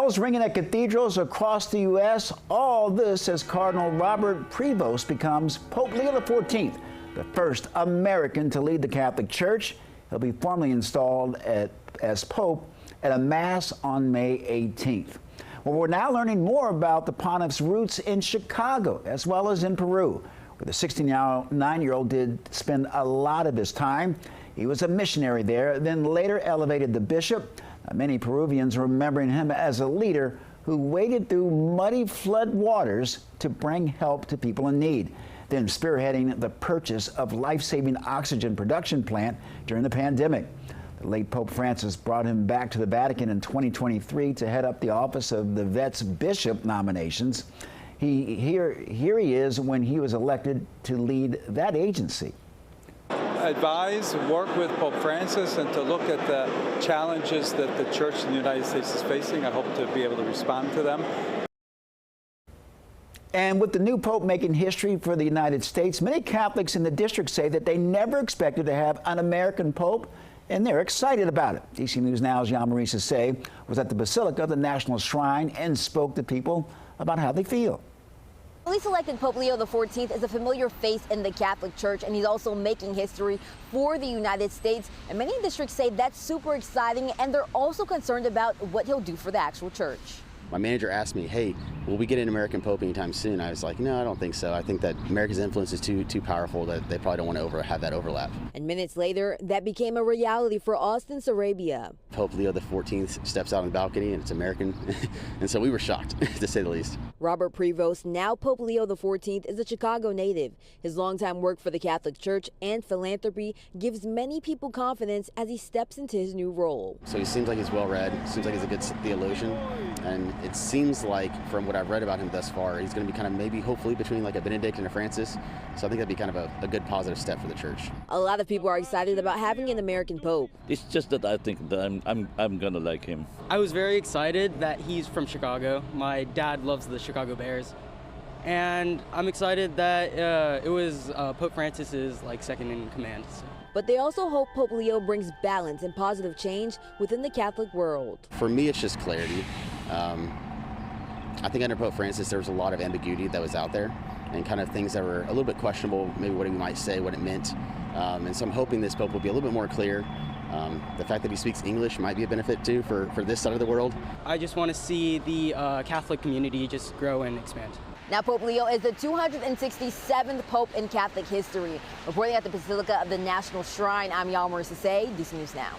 Bells ringing at cathedrals across the U.S. All this as Cardinal Robert Prevost becomes Pope Leo XIV, the first American to lead the Catholic Church. He'll be formally installed as Pope at a Mass on May 18th. Well, we're now learning more about the pontiff's roots in Chicago as well as in Peru, where the 69-year-old did spend a lot of his time. He was a missionary there, then later elevated to bishop. Many Peruvians remembering him as a leader who waded through muddy flood waters to bring help to people in need, then spearheading the purchase of life-saving oxygen production plant during the pandemic. The late Pope Francis brought him back to the Vatican in 2023 to head up the office of the Vet's bishop nominations. Here he is when he was elected to lead that agency. Advise, work with Pope Francis, and to look at the challenges that the Church in the United States is facing. I hope to be able to respond to them. And with the new Pope making history for the United States, many Catholics in the district say that they never expected to have an American Pope, and they're excited about it. DC News Now's Jean-Marie Sisse was at the Basilica of the National Shrine and spoke to people about how they feel. Newly selected Pope Leo XIV is a familiar face in the Catholic Church, and he's also making history for the United States. And many districts say that's super exciting, and they're also concerned about what he'll do for the actual church. My manager asked me, hey, will we get an American Pope anytime soon? I was like, no, I don't think so. I think that America's influence is too powerful that they probably don't want to have that overlap. And minutes later, that became a reality for Austin Sarabia. Pope Leo XIV steps out on the balcony and it's American. And so we were shocked, to say the least. Robert Prevost, now Pope Leo XIV, is a Chicago native. His longtime work for the Catholic Church and philanthropy gives many people confidence as he steps into his new role. So he seems like he's well-read, seems like he's a good theologian, and it seems like, from what I've read about him thus far, he's going to be kind of maybe hopefully between like a Benedict and a Francis. So I think that'd be kind of a good positive step for the church. A lot of people are excited about having an American Pope. It's just that I think that I'm going to like him. I was very excited that he's from Chicago. My dad loves the Chicago Bears. And I'm excited that it was Pope Francis's second in command. So. But they also hope Pope Leo brings balance and positive change within the Catholic world. For me, it's just clarity. I think under Pope Francis, there was a lot of ambiguity that was out there and kind of things that were a little bit questionable, maybe what he might say, what it meant. And so I'm hoping this Pope will be a little bit more clear. The fact that he speaks English might be a benefit too for this side of the world. I just want to see the Catholic community just grow and expand. Now, Pope Leo is the 267th Pope in Catholic history. Reporting at the Basilica of the National Shrine, I'm Jean-Marie Sisse, DC News Now.